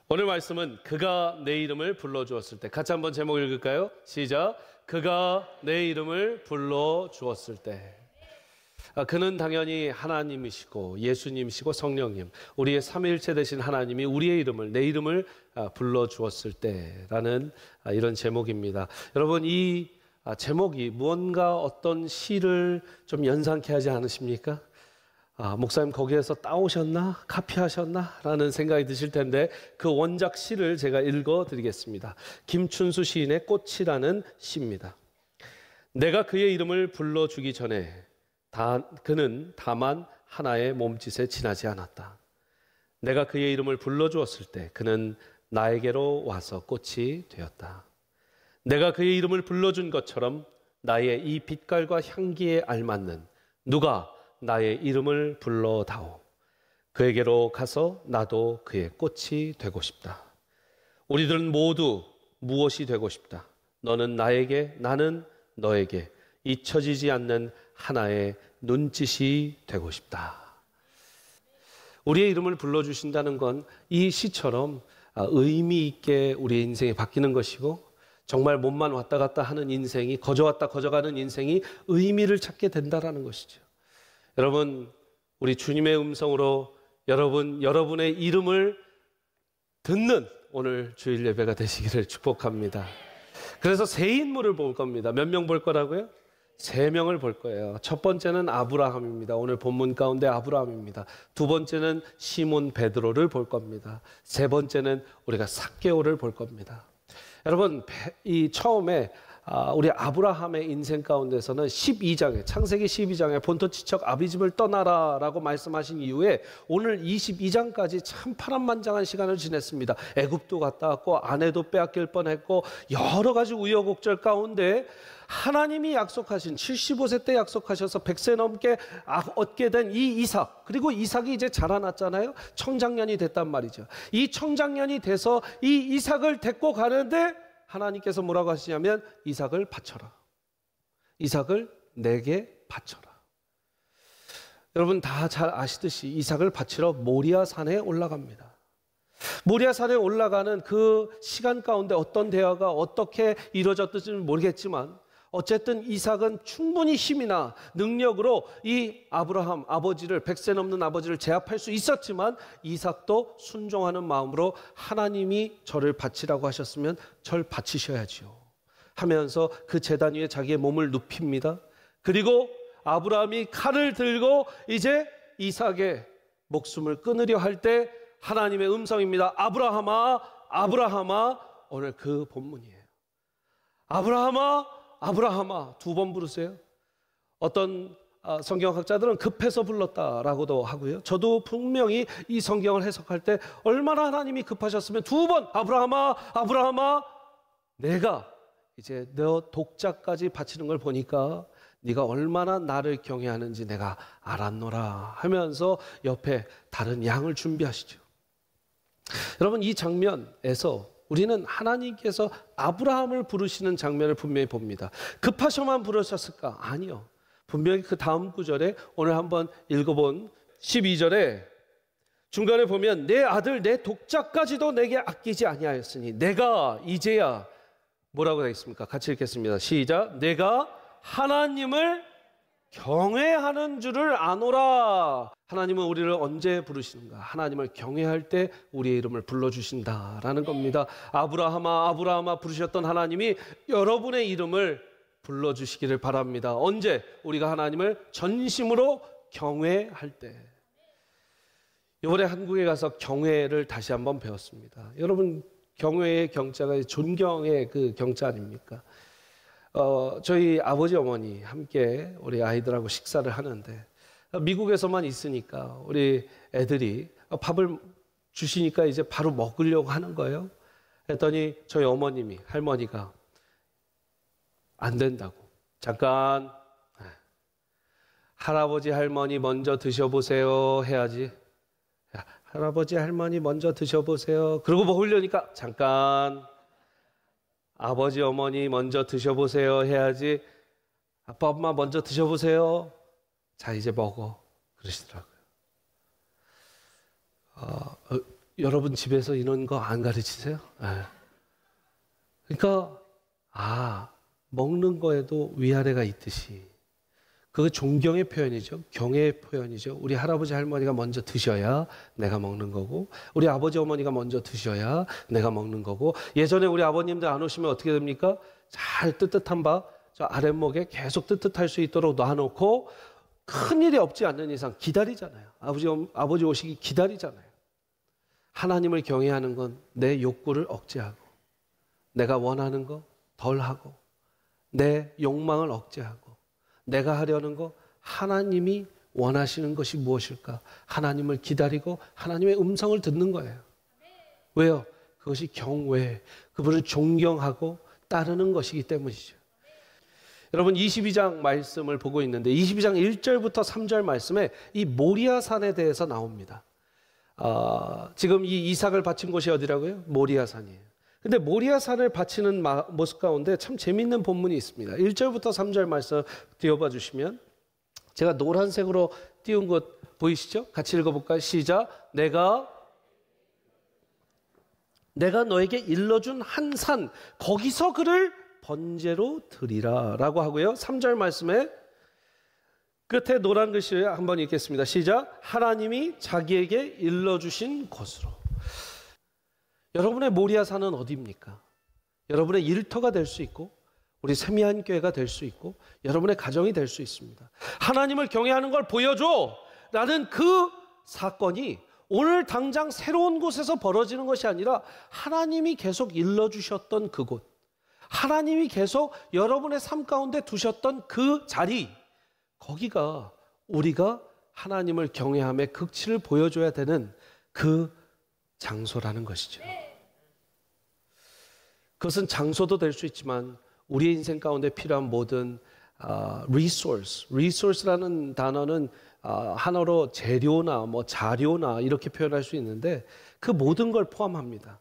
오늘 말씀은 그가 내 이름을 불러주었을 때. 같이 한번 제목 읽을까요? 시작. 그가 내 이름을 불러주었을 때. 그는 당연히 하나님이시고 예수님이시고 성령님, 우리의 삼위일체 되신 하나님이 우리의 이름을, 내 이름을 불러주었을 때라는 이런 제목입니다. 여러분, 이 제목이 무언가 어떤 시를 좀 연상케 하지 않으십니까? 목사님 거기에서 따오셨나? 카피하셨나? 라는 생각이 드실 텐데 그 원작 시를 제가 읽어드리겠습니다. 김춘수 시인의 꽃이라는 시입니다. 내가 그의 이름을 불러주기 전에 그는 다만 하나의 몸짓에 지나지 않았다. 내가 그의 이름을 불러주었을 때 그는 나에게로 와서 꽃이 되었다. 내가 그의 이름을 불러준 것처럼 나의 이 빛깔과 향기에 알맞는 누가 나의 이름을 불러다오. 그에게로 가서 나도 그의 꽃이 되고 싶다. 우리들은 모두 무엇이 되고 싶다. 너는 나에게, 나는 너에게 잊혀지지 않는 하나의 눈짓이 되고 싶다. 우리의 이름을 불러주신다는 건 이 시처럼 의미 있게 우리의 인생이 바뀌는 것이고, 정말 몸만 왔다 갔다 하는 인생이, 거저왔다 거저가는 인생이 의미를 찾게 된다는 것이죠. 여러분, 우리 주님의 음성으로 여러분의 이름을 듣는 오늘 주일 예배가 되시기를 축복합니다. 그래서 세 인물을 볼 겁니다. 몇 명 볼 거라고요? 3명을 볼 거예요. 첫 번째는 아브라함입니다. 오늘 본문 가운데 아브라함입니다. 두 번째는 시몬 베드로를 볼 겁니다. 세 번째는 우리가 삭개오를 볼 겁니다. 여러분, 이 처음에 우리 아브라함의 인생 가운데서는 12장에, 창세기 12장에 본토 지척 아비집을 떠나라라고 말씀하신 이후에 오늘 22장까지 참 파란만장한 시간을 지냈습니다. 애굽도 갔다 왔고 아내도 빼앗길 뻔했고 여러 가지 우여곡절 가운데 하나님이 약속하신 75세 때 약속하셔서 100세 넘게 얻게 된 이 이삭, 그리고 이삭이 이제 자라났잖아요. 청장년이 됐단 말이죠. 이 청장년이 돼서 이 이삭을 데리고 가는데 하나님께서 뭐라고 하시냐면 이삭을 바쳐라. 이삭을 내게 바쳐라. 여러분 다 잘 아시듯이 이삭을 바치러 모리아 산에 올라갑니다. 모리아 산에 올라가는 그 시간 가운데 어떤 대화가 어떻게 이루어졌는지는 모르겠지만 어쨌든 이삭은 충분히 힘이나 능력으로 이 아브라함 아버지를, 100세 넘는 아버지를 제압할 수 있었지만 이삭도 순종하는 마음으로 하나님이 저를 바치라고 하셨으면 절 바치셔야지요 하면서 그 제단 위에 자기의 몸을 눕힙니다. 그리고 아브라함이 칼을 들고 이제 이삭의 목숨을 끊으려 할 때 하나님의 음성입니다. 아브라함아, 아브라함아. 오늘 그 본문이에요. 아브라함아, 아브라함아. 2번 부르세요. 어떤 성경학자들은 급해서 불렀다라고도 하고요. 저도 분명히 이 성경을 해석할 때 얼마나 하나님이 급하셨으면 2번 아브라함아, 아브라함아. 내가 이제 너 독자까지 바치는 걸 보니까 네가 얼마나 나를 경외하는지 내가 알았노라 하면서 옆에 다른 양을 준비하시죠. 여러분, 이 장면에서 우리는 하나님께서 아브라함을 부르시는 장면을 분명히 봅니다. 급하셔만 부르셨을까? 아니요. 분명히 그 다음 구절에 오늘 한번 읽어본 12절에 중간에 보면 내 아들 내 독자까지도 내게 아끼지 아니하였으니 내가 이제야 뭐라고 되어 있습니까? 같이 읽겠습니다. 시작. 내가 하나님을 경외하는 줄을 아노라. 하나님은 우리를 언제 부르시는가? 하나님을 경외할 때 우리의 이름을 불러주신다라는 겁니다. 아브라함아, 아브라함아 부르셨던 하나님이 여러분의 이름을 불러주시기를 바랍니다. 언제? 우리가 하나님을 전심으로 경외할 때. 이번에 한국에 가서 경외를 다시 한번 배웠습니다. 여러분, 경외의 경자가 존경의 그 경자 아닙니까? 저희 아버지 어머니 함께 우리 아이들하고 식사를 하는데 미국에서만 있으니까 우리 애들이 밥을 주시니까 이제 바로 먹으려고 하는 거예요. 그랬더니 저희 어머님이, 할머니가 안 된다고. 잠깐, 할아버지 할머니 먼저 드셔보세요 해야지. 할아버지 할머니 먼저 드셔보세요. 그러고 먹으려니까 잠깐, 아버지 어머니 먼저 드셔보세요 해야지. 아빠 엄마 먼저 드셔보세요. 자 이제 먹어 그러시더라고요. 여러분 집에서 이런 거 안 가르치세요? 그러니까 먹는 거에도 위아래가 있듯이 그거 존경의 표현이죠. 경애의 표현이죠. 우리 할아버지 할머니가 먼저 드셔야 내가 먹는 거고, 우리 아버지 어머니가 먼저 드셔야 내가 먹는 거고, 예전에 우리 아버님들 안 오시면 어떻게 됩니까? 잘 뜨뜻한 밥 저 아랫목에 계속 뜨뜻할 수 있도록 놔놓고 큰일이 없지 않는 이상 기다리잖아요. 아버지 오시기 기다리잖아요. 하나님을 경외하는 건 내 욕구를 억제하고, 내가 원하는 거 덜 하고, 내 욕망을 억제하고, 내가 하려는 거, 하나님이 원하시는 것이 무엇일까? 하나님을 기다리고 하나님의 음성을 듣는 거예요. 왜요? 그것이 경외, 그분을 존경하고 따르는 것이기 때문이죠. 여러분 22장 말씀을 보고 있는데 22장 1절부터 3절 말씀에 이 모리아산에 대해서 나옵니다. 지금 이 이삭을 바친 곳이 어디라고요? 모리아산이에요. 근데 모리아산을 바치는 모습 가운데 참 재미있는 본문이 있습니다. 1절부터 3절 말씀 띄워봐 주시면, 제가 노란색으로 띄운 것 보이시죠? 같이 읽어볼까요? 시작. 내가 너에게 일러준 한 산, 거기서 그를 번제로 드리라 라고 하고요. 3절 말씀에 끝에 노란 글씨를 한번 읽겠습니다. 시작. 하나님이 자기에게 일러주신 곳으로. 여러분의 모리아산은 어디입니까? 여러분의 일터가 될 수 있고, 우리 세미한 교회가 될 수 있고, 여러분의 가정이 될 수 있습니다. 하나님을 경외하는 걸 보여줘 라는 그 사건이 오늘 당장 새로운 곳에서 벌어지는 것이 아니라 하나님이 계속 일러주셨던 그곳, 하나님이 계속 여러분의 삶 가운데 두셨던 그 자리, 거기가 우리가 하나님을 경외함의 극치를 보여줘야 되는 그 장소라는 것이죠. 그것은 장소도 될 수 있지만 우리의 인생 가운데 필요한 모든 resource라는 단어는 한어로 재료나 자료나 이렇게 표현할 수 있는데 그 모든 걸 포함합니다.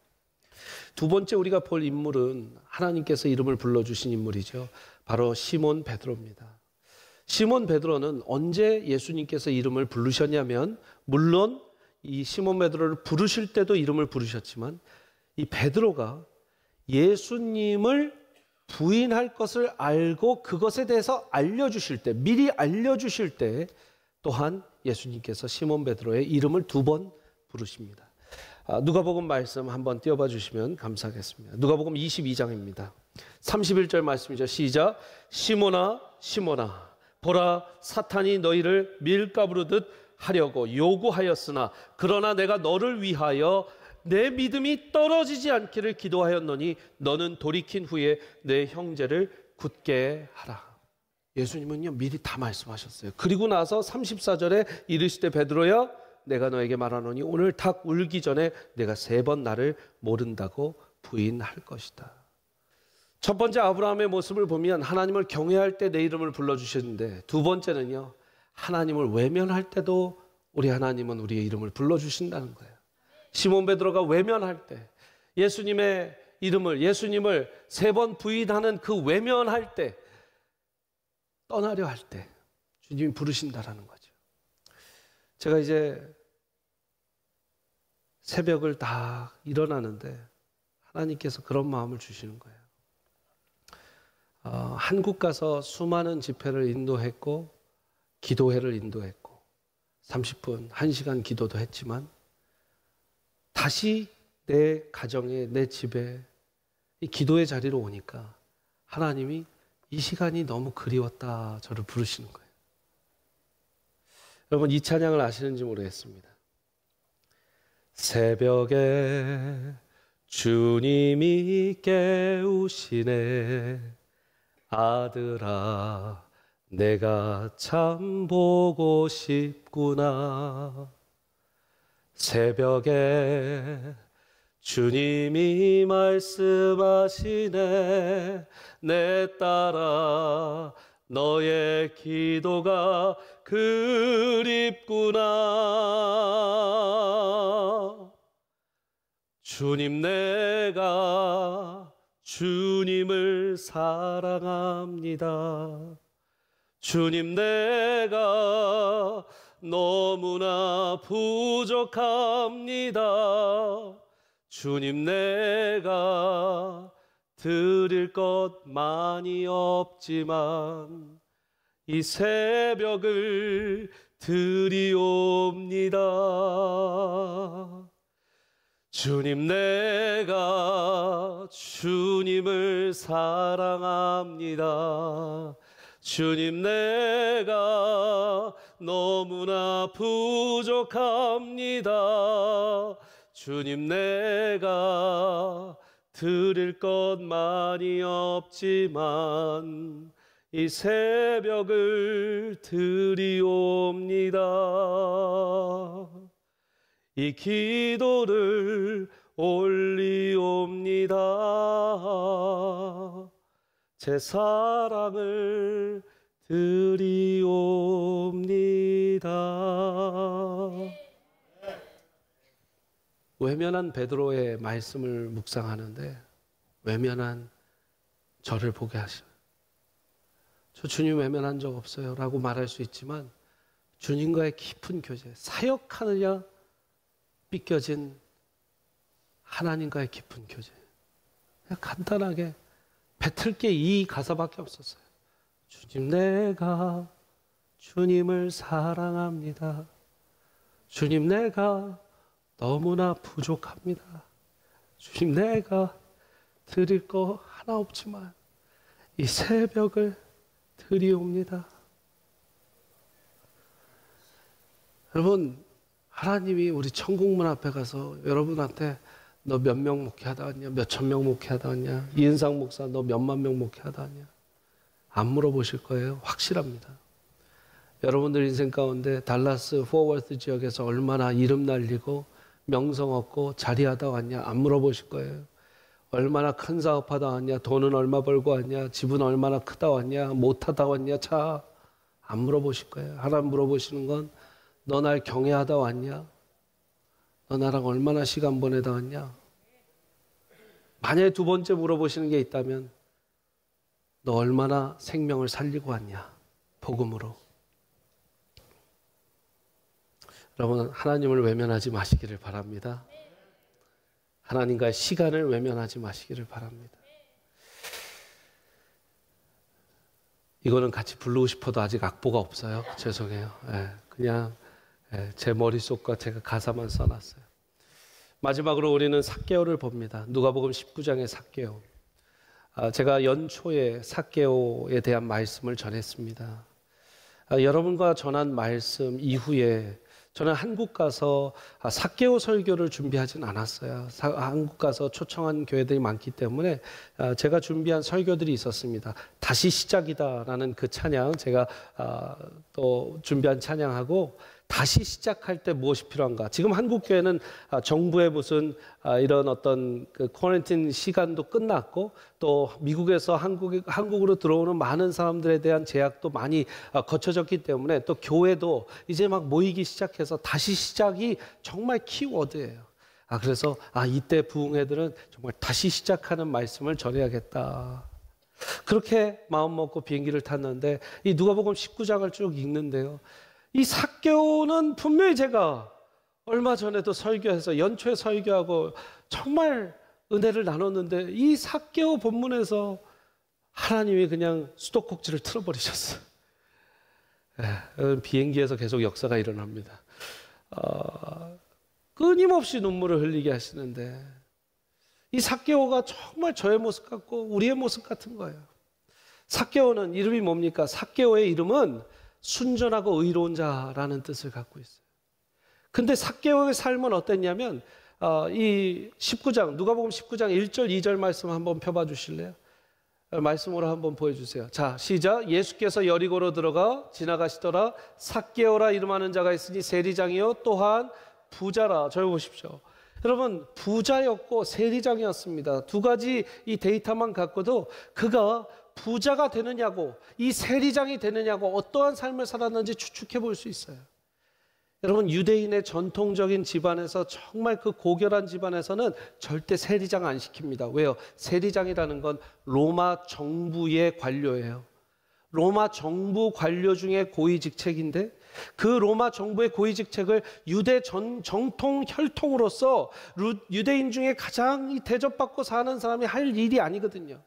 두 번째 우리가 볼 인물은 하나님께서 이름을 불러주신 인물이죠. 바로 시몬 베드로입니다. 시몬 베드로는 언제 예수님께서 이름을 부르셨냐면, 물론 이 시몬 베드로를 부르실 때도 이름을 부르셨지만 이 베드로가 예수님을 부인할 것을 알고 그것에 대해서 알려주실 때, 미리 알려주실 때 또한 예수님께서 시몬 베드로의 이름을 2번 부르십니다. 누가복음 말씀 한번 띄워봐 주시면 감사하겠습니다. 누가복음 22장입니다. 31절 말씀이죠. 시작. 시몬아 시몬아, 보라, 사탄이 너희를 밀가부르듯 하려고 요구하였으나 그러나 내가 너를 위하여 내 믿음이 떨어지지 않기를 기도하였노니 너는 돌이킨 후에 내 형제를 굳게 하라. 예수님은요 미리 다 말씀하셨어요. 그리고 나서 34절에 이르시되 베드로야, 내가 너에게 말하노니 오늘 닭 울기 전에 내가 3번 나를 모른다고 부인할 것이다. 첫 번째 아브라함의 모습을 보면 하나님을 경외할 때 내 이름을 불러주셨는데, 두 번째는요 하나님을 외면할 때도 우리 하나님은 우리의 이름을 불러주신다는 거예요. 시몬 베드로가 외면할 때, 예수님의 이름을, 예수님을 3번 부인하는 그 외면할 때, 떠나려 할 때 주님이 부르신다라는 거죠. 제가 이제 새벽을 다 일어나는데 하나님께서 그런 마음을 주시는 거예요. 한국 가서 수많은 집회를 인도했고 기도회를 인도했고 30분, 1시간 기도도 했지만 다시 내 가정에, 내 집에 이 기도의 자리로 오니까 하나님이 이 시간이 너무 그리웠다 저를 부르시는 거예요. 여러분 이 찬양을 아시는지 모르겠습니다. 새벽에 주님이 깨우시네, 아들아 내가 참 보고 싶구나. 새벽에 주님이 말씀하시네, 내 딸아 너의 기도가 그립구나. 주님, 내가 주님을 사랑합니다. 주님, 내가 너무나 부족합니다. 주님, 내가 드릴 것 많이 없지만 이 새벽을 드리옵니다. 주님, 내가 주님을 사랑합니다. 주님, 내가 너무나 부족합니다. 주님, 내가 드릴 것 많이 없지만 이 새벽을 드리옵니다. 이 기도를 올리옵니다. 제 사랑을 드리옵니다. 외면한 베드로의 말씀을 묵상하는데 외면한 저를 보게 하시는, 저 주님 외면한 적 없어요 라고 말할 수 있지만 주님과의 깊은 교제, 사역하느냐 삐껴진 하나님과의 깊은 교제, 그냥 간단하게 뱉을 게 이 가사밖에 없었어요. 주님, 내가 주님을 사랑합니다. 주님, 내가 너무나 부족합니다. 주님, 내가 드릴 거 하나 없지만 이 새벽을 드리옵니다. 여러분, 하나님이 우리 천국문 앞에 가서 여러분한테 너 몇 명 목회하다 왔냐? 몇 천 명 목회하다 왔냐? 이은상 목사 너 몇만 명 목회하다 왔냐? 안 물어보실 거예요. 확실합니다. 여러분들 인생 가운데 달라스 포워스 지역에서 얼마나 이름 날리고 명성 얻고 자리하다 왔냐? 안 물어보실 거예요. 얼마나 큰 사업하다 왔냐? 돈은 얼마 벌고 왔냐? 집은 얼마나 크다 왔냐? 못하다 왔냐? 차 안 물어보실 거예요. 하나 물어보시는 건 너 날 경외하다 왔냐? 너 나랑 얼마나 시간 보내다 왔냐? 만약에 두 번째 물어보시는 게 있다면 너 얼마나 생명을 살리고 왔냐? 복음으로. 여러분, 하나님을 외면하지 마시기를 바랍니다. 하나님과의 시간을 외면하지 마시기를 바랍니다. 이거는 같이 부르고 싶어도 아직 악보가 없어요. 죄송해요. 그냥 제 머릿속과 제가 가사만 써놨어요. 마지막으로 우리는 삭개오를 봅니다. 누가복음 19장의 삭개오. 제가 연초에 삭개오에 대한 말씀을 전했습니다. 여러분과 전한 말씀 이후에 저는 한국 가서 삭개오 설교를 준비하진 않았어요. 한국 가서 초청한 교회들이 많기 때문에 제가 준비한 설교들이 있었습니다. 다시 시작이다라는 그 찬양, 제가 또 준비한 찬양하고 다시 시작할 때 무엇이 필요한가. 지금 한국 교회는 정부의 무슨 이런 어떤 그 쿼런틴 시간도 끝났고 또 미국에서 한국으로 들어오는 많은 사람들에 대한 제약도 많이 거쳐졌기 때문에 또 교회도 이제 막 모이기 시작해서 다시 시작이 정말 키워드예요. 그래서 이때 부흥회들은 정말 다시 시작하는 말씀을 전해야겠다. 그렇게 마음 먹고 비행기를 탔는데 이 누가복음 19장을 쭉 읽는데요. 이 삭개오는 분명히 제가 얼마 전에도 설교해서 연초에 설교하고 정말 은혜를 나눴는데 이 삭개오 본문에서 하나님이 그냥 수도꼭지를 틀어버리셨어요. 비행기에서 계속 역사가 일어납니다. 끊임없이 눈물을 흘리게 하시는데 이 삭개오가 정말 저의 모습 같고 우리의 모습 같은 거예요. 삭개오는 이름이 뭡니까? 삭개오의 이름은 순전하고 의로운 자라는 뜻을 갖고 있어요. 근데 삭개오의 삶은 어땠냐면 이 19장 누가복음 19장 1절 2절 말씀 한번 펴봐 주실래요? 말씀으로 한번 보여주세요. 자, 시작. 예수께서 여리고로 들어가 지나가시더라. 삭개오라 이름하는 자가 있으니 세리장이요 또한 부자라. 저기 보십시오. 여러분, 부자였고 세리장이었습니다. 두 가지 이 데이터만 갖고도 그가 부자가 되느냐고 이 세리장이 되느냐고 어떠한 삶을 살았는지 추측해 볼 수 있어요. 여러분, 유대인의 전통적인 집안에서 정말 그 고결한 집안에서는 절대 세리장 안 시킵니다. 왜요? 세리장이라는 건 로마 정부의 관료예요. 로마 정부 관료 중에 고위직책인데 그 로마 정부의 고위직책을 유대 정통 혈통으로서 유대인 중에 가장 대접받고 사는 사람이 할 일이 아니거든요.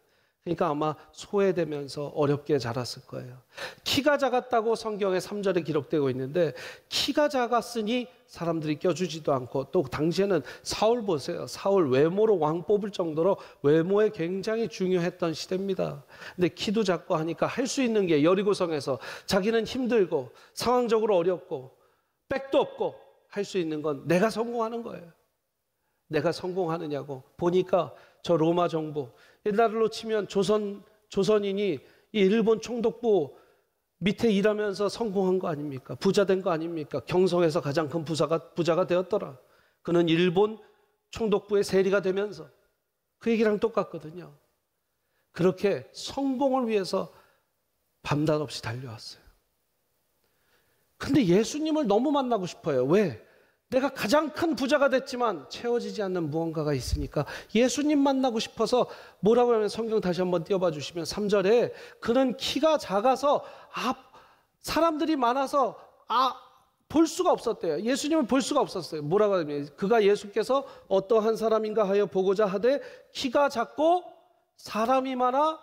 그러니까 아마 소외되면서 어렵게 자랐을 거예요. 키가 작았다고 성경에 3절에 기록되고 있는데 키가 작았으니 사람들이 껴주지도 않고, 또 당시에는 사울 보세요. 사울 외모로 왕 뽑을 정도로 외모에 굉장히 중요했던 시대입니다. 근데 키도 작고 하니까 할 수 있는 게 여리고성에서 자기는 힘들고 상황적으로 어렵고 백도 없고 할 수 있는 건 내가 성공하는 거예요. 내가 성공하느냐고. 보니까 저 로마 정부, 옛날로 치면 조선인이 이 일본 총독부 밑에 일하면서 성공한 거 아닙니까? 부자 된 거 아닙니까? 경성에서 가장 큰 부자가 되었더라. 그는 일본 총독부의 세리가 되면서. 그 얘기랑 똑같거든요. 그렇게 성공을 위해서 밤낮 없이 달려왔어요. 근데 예수님을 너무 만나고 싶어요. 왜? 내가 가장 큰 부자가 됐지만 채워지지 않는 무언가가 있으니까 예수님 만나고 싶어서, 뭐라고 하면 성경 다시 한번 띄워봐 주시면 3절에 그는 키가 작아서 사람들이 많아서 볼 수가 없었대요. 예수님을 볼 수가 없었어요. 뭐라고 하면 그가 예수께서 어떠한 사람인가 하여 보고자 하되 키가 작고 사람이 많아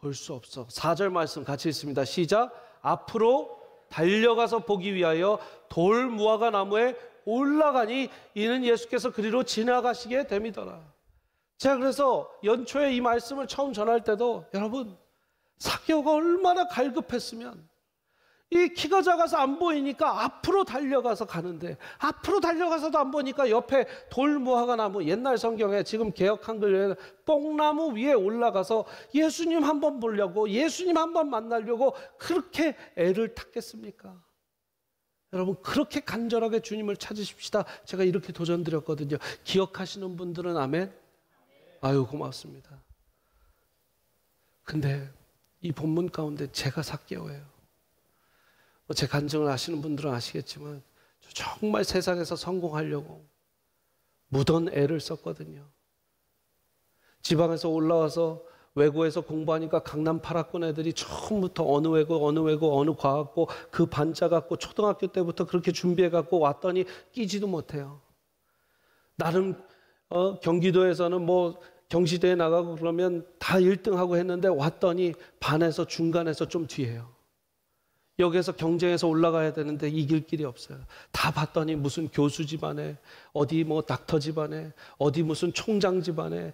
볼 수 없어. 4절 말씀 같이 읽습니다. 시작. 앞으로 달려가서 보기 위하여 돌 무화과 나무에 올라가니 이는 예수께서 그리로 지나가시게 됨이더라. 제가 그래서 연초에 이 말씀을 처음 전할 때도, 여러분, 삭개오가 얼마나 갈급했으면, 이 키가 작아서 안 보이니까 앞으로 달려가서 가는데, 앞으로 달려가서도 안 보니까 옆에 돌 무화과 나무, 옛날 성경에 지금 개역 한글에 뽕나무 위에 올라가서 예수님 한번 보려고, 예수님 한번 만나려고 그렇게 애를 탔겠습니까? 여러분, 그렇게 간절하게 주님을 찾으십시다. 제가 이렇게 도전드렸거든요. 기억하시는 분들은 아멘? 아유, 고맙습니다. 근데 이 본문 가운데 제가 삭개오예요. 제 간증을 아시는 분들은 아시겠지만 정말 세상에서 성공하려고 무던 애를 썼거든요. 지방에서 올라와서 외고에서 공부하니까 강남 8학군 애들이 처음부터 어느 외고 어느 과학고 그 반자 갖고 초등학교 때부터 그렇게 준비해 갖고 왔더니 끼지도 못해요. 나름 경기도에서는 뭐 경시대에 나가고 그러면 다 1등하고 했는데 왔더니 반에서 중간에서 좀 뒤에요. 여기에서 경쟁해서 올라가야 되는데 이길 길이 없어요. 다 봤더니 무슨 교수 집안에, 어디 뭐 닥터 집안에, 어디 무슨 총장 집안에,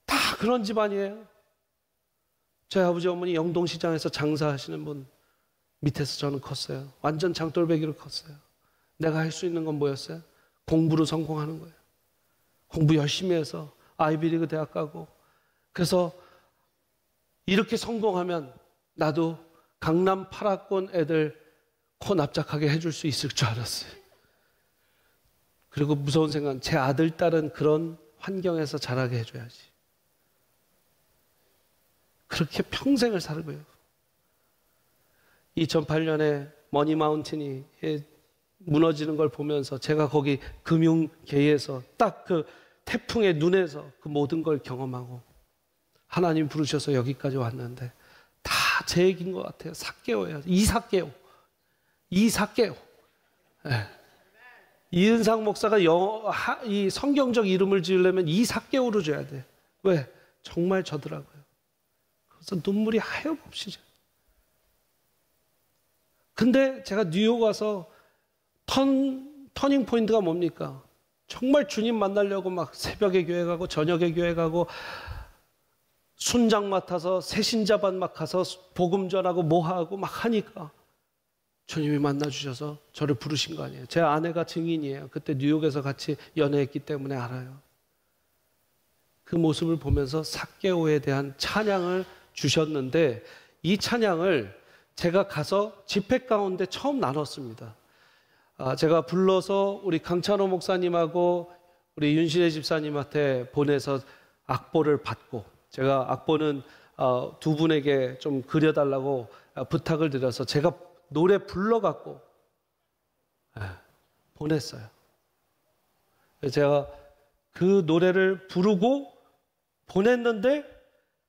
다 그런 집안이에요. 저희 아버지 어머니 영동시장에서 장사하시는 분 밑에서 저는 컸어요. 완전 장돌배기로 컸어요. 내가 할 수 있는 건 뭐였어요? 공부로 성공하는 거예요. 공부 열심히 해서 아이비리그 대학 가고, 그래서 이렇게 성공하면 나도 강남 8학군 애들 코 납작하게 해줄 수 있을 줄 알았어요. 그리고 무서운 생각은 제 아들, 딸은 그런 환경에서 자라게 해줘야지. 그렇게 평생을 살고요. 2008년에 머니마운틴이 무너지는 걸 보면서 제가 거기 금융계에서 딱 그 태풍의 눈에서 그 모든 걸 경험하고 하나님 부르셔서 여기까지 왔는데 다 제 얘기인 것 같아요. 삭개오예요. 이삭개오. 네. 이은상 목사가 이 성경적 이름을 지으려면 이삭개오로 줘야 돼. 왜? 정말 저더라고요. 그래서 눈물이 하염없이. 근데 제가 뉴욕 와서 터닝 포인트가 뭡니까? 정말 주님 만나려고 막 새벽에 교회 가고 저녁에 교회 가고 순장 맡아서 새신자반 막 가서 복음 전하고 뭐 하고 막 하니까 주님이 만나 주셔서 저를 부르신 거 아니에요. 제 아내가 증인이에요. 그때 뉴욕에서 같이 연애했기 때문에 알아요. 그 모습을 보면서 삭개오에 대한 찬양을 주셨는데 이 찬양을 제가 가서 집회 가운데 처음 나눴습니다. 제가 불러서 우리 강찬호 목사님하고 우리 윤신혜 집사님한테 보내서 악보를 받고, 제가 악보는 두 분에게 좀 그려달라고 부탁을 드려서 제가 노래 불러갖고 보냈어요. 제가 그 노래를 부르고 보냈는데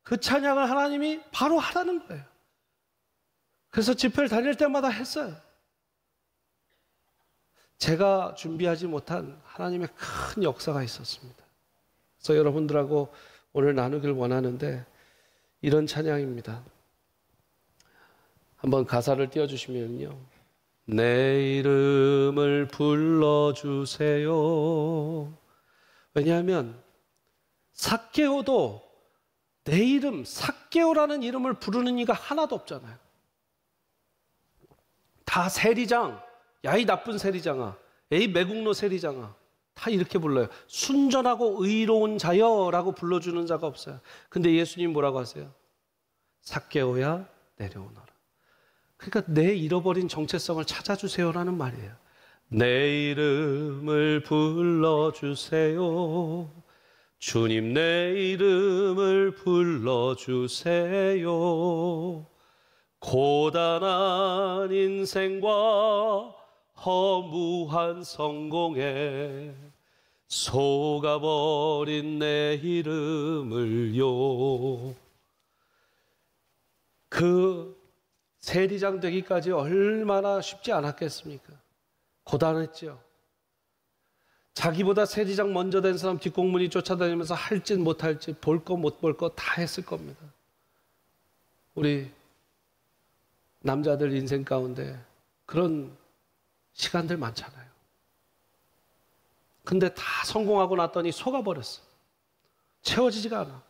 그 찬양을 하나님이 바로 하라는 거예요. 그래서 집회를 다닐 때마다 했어요. 제가 준비하지 못한 하나님의 큰 역사가 있었습니다. 그래서 여러분들하고 오늘 나누길 원하는데 이런 찬양입니다. 한번 가사를 띄워주시면요. 내 이름을 불러주세요. 왜냐하면 삭개오도 내 이름, 삭개오라는 이름을 부르는 이가 하나도 없잖아요. 다 세리장, 야 이 나쁜 세리장아, 에이 매국노 세리장아, 다 이렇게 불러요. 순전하고 의로운 자여라고 불러주는 자가 없어요. 근데 예수님 뭐라고 하세요? 삭개오야 내려오너라. 그러니까 내 잃어버린 정체성을 찾아주세요라는 말이에요. 내 이름을 불러주세요. 주님 내 이름을 불러주세요. 고단한 인생과 허무한 성공에 속아버린 내 이름을요. 그 세리장 되기까지 얼마나 쉽지 않았겠습니까? 고단했죠. 자기보다 세리장 먼저 된 사람 뒷공문이 쫓아다니면서 할지 못할지 볼 거 못 볼 거 다 했을 겁니다. 우리 남자들 인생 가운데 그런 시간들 많잖아요. 근데 다 성공하고 났더니 속아버렸어. 채워지지가 않아.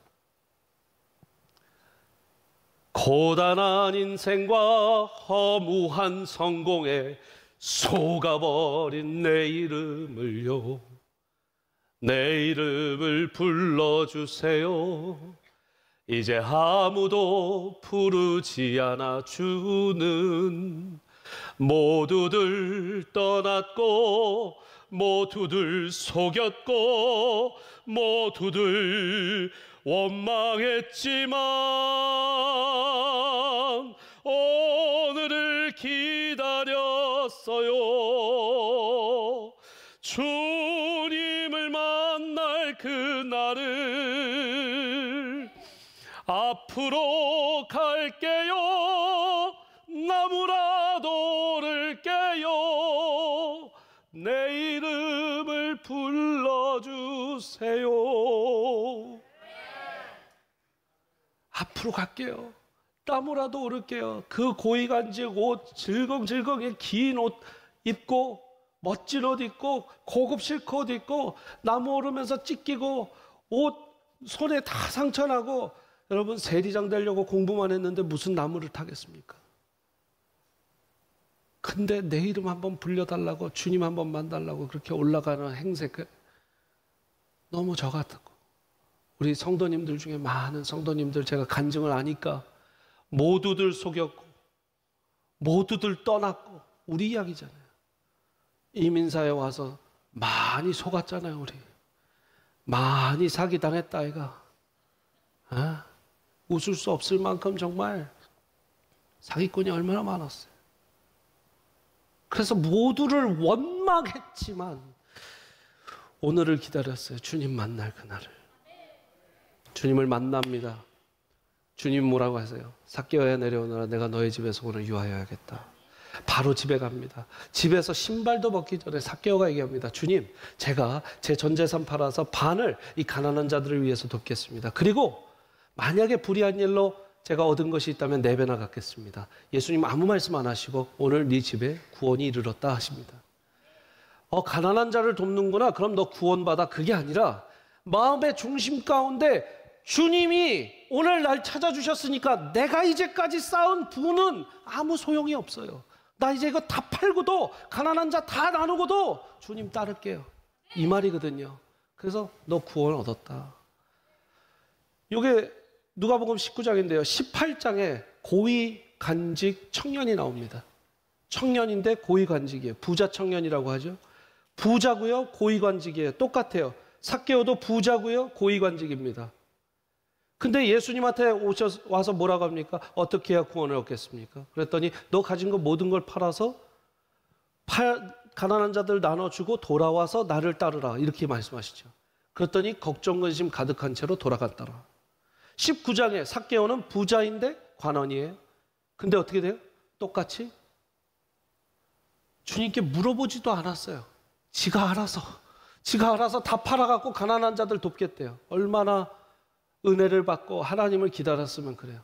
고단한 인생과 허무한 성공에 속아버린 내 이름을요. 내 이름을 불러주세요. 이제 아무도 부르지 않아 주는 모두들 떠났고 모두들 속였고 모두들 원망했지만 오늘을 기다렸어요. 주님을 만날 그날을 앞으로 갈게요. 나무라도 오를게요. 내 이름을 불러주세요. 앞으로 갈게요. 나무라도 오를게요. 그 고위간직 옷, 질겅질겅하게 긴 옷 입고 멋진 옷 입고 고급 실크 옷 입고 나무 오르면서 찢기고 옷 손에 다 상처나고 여러분 세리장 되려고 공부만 했는데 무슨 나무를 타겠습니까? 근데 내 이름 한번 불려달라고 주님 한번 만달라고 그렇게 올라가는 행세 너무 저 같고 우리 성도님들 중에 많은 성도님들 제가 간증을 아니까 모두들 속였고 모두들 떠났고 우리 이야기잖아요. 이민사에 와서 많이 속았잖아요. 우리 많이 사기당했다 아이가. 웃을 수 없을 만큼 정말 사기꾼이 얼마나 많았어요. 그래서 모두를 원망했지만 오늘을 기다렸어요. 주님 만날 그날을. 주님을 만납니다. 주님 뭐라고 하세요? 삭개오야 내려오너라. 내가 너의 집에서 오늘 유하여야겠다. 바로 집에 갑니다. 집에서 신발도 벗기 전에 삭개오가 얘기합니다. 주님, 제가 제 전 재산 팔아서 반을 이 가난한 자들을 위해서 돕겠습니다. 그리고 만약에 불의한 일로 제가 얻은 것이 있다면 4배나 갚겠습니다. 예수님 아무 말씀 안 하시고 오늘 네 집에 구원이 이르렀다 하십니다. 가난한 자를 돕는구나. 그럼 너 구원받아. 그게 아니라 마음의 중심 가운데 주님이 오늘 날 찾아주셨으니까 내가 이제까지 쌓은 부는 아무 소용이 없어요. 나 이제 이거 다 팔고도 가난한 자 다 나누고도 주님 따를게요. 이 말이거든요. 그래서 너 구원 얻었다. 이게 누가복음 19장인데요. 18장에 고위 간직 청년이 나옵니다. 청년인데 고위 간직이에요. 부자 청년이라고 하죠. 부자고요. 고위 간직이에요. 똑같아요. 삭개오도 부자고요. 고위 간직입니다. 근데 예수님한테 와서 뭐라고 합니까? 어떻게 해야 구원을 얻겠습니까? 그랬더니 너 가진 거 모든 걸 팔아서 가난한 자들 나눠주고 돌아와서 나를 따르라. 이렇게 말씀하시죠. 그랬더니 걱정 근심 가득한 채로 돌아갔더라. 19장에 삭개오는 부자인데 관원이에요. 근데 어떻게 돼요? 똑같이 주님께 물어보지도 않았어요. 지가 알아서 다 팔아갖고 가난한 자들 돕겠대요. 얼마나 은혜를 받고 하나님을 기다렸으면 그래요.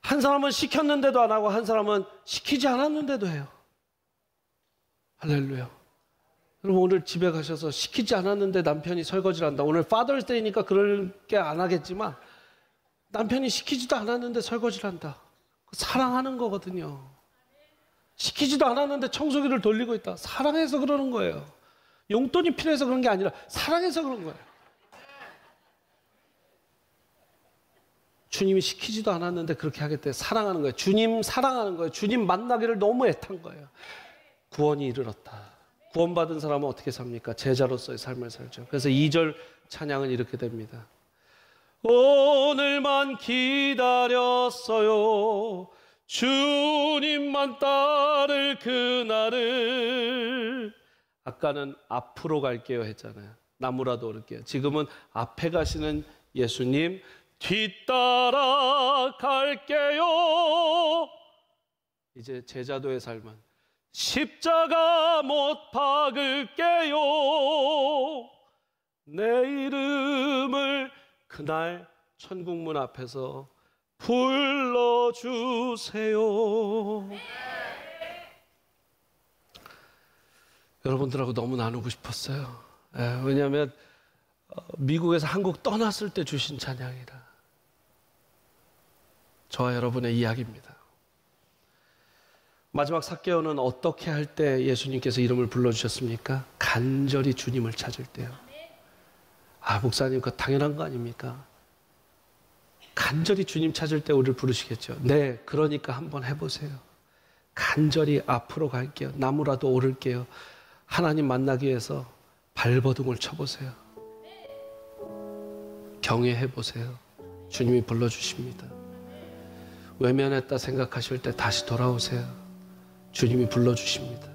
한 사람은 시켰는데도 안 하고 한 사람은 시키지 않았는데도 해요. 할렐루야. 여러분 오늘 집에 가셔서 시키지 않았는데 남편이 설거지를 한다. 오늘 파더스 데이니까 그럴 게 안 하겠지만 남편이 시키지도 않았는데 설거지를 한다. 사랑하는 거거든요. 시키지도 않았는데 청소기를 돌리고 있다. 사랑해서 그러는 거예요. 용돈이 필요해서 그런 게 아니라 사랑해서 그런 거예요. 주님이 시키지도 않았는데 그렇게 하겠대. 사랑하는 거예요. 주님 사랑하는 거예요. 주님 만나기를 너무 애탄 거예요. 구원이 이르렀다. 구원받은 사람은 어떻게 삽니까? 제자로서의 삶을 살죠. 그래서 2절 찬양은 이렇게 됩니다. 오늘만 기다렸어요. 주님만 따를 그날을. 아까는 앞으로 갈게요 했잖아요. 나무라도 오를게요. 지금은 앞에 가시는 예수님 뒤따라 갈게요. 이제 제자도의 삶은 십자가 못 박을게요. 내 이름을 그날 천국문 앞에서 불러주세요. 여러분들하고 너무 나누고 싶었어요. 왜냐하면 미국에서 한국 떠났을 때 주신 찬양이라. 저와 여러분의 이야기입니다. 마지막 삭개오는 어떻게 할 때 예수님께서 이름을 불러주셨습니까? 간절히 주님을 찾을 때요. 목사님 그거 당연한 거 아닙니까? 간절히 주님 찾을 때 우리를 부르시겠죠. 네, 그러니까 한번 해보세요. 간절히 앞으로 갈게요. 나무라도 오를게요. 하나님 만나기 위해서 발버둥을 쳐보세요. 경외해보세요. 주님이 불러주십니다. 외면했다 생각하실 때 다시 돌아오세요. 주님이 불러주십니다.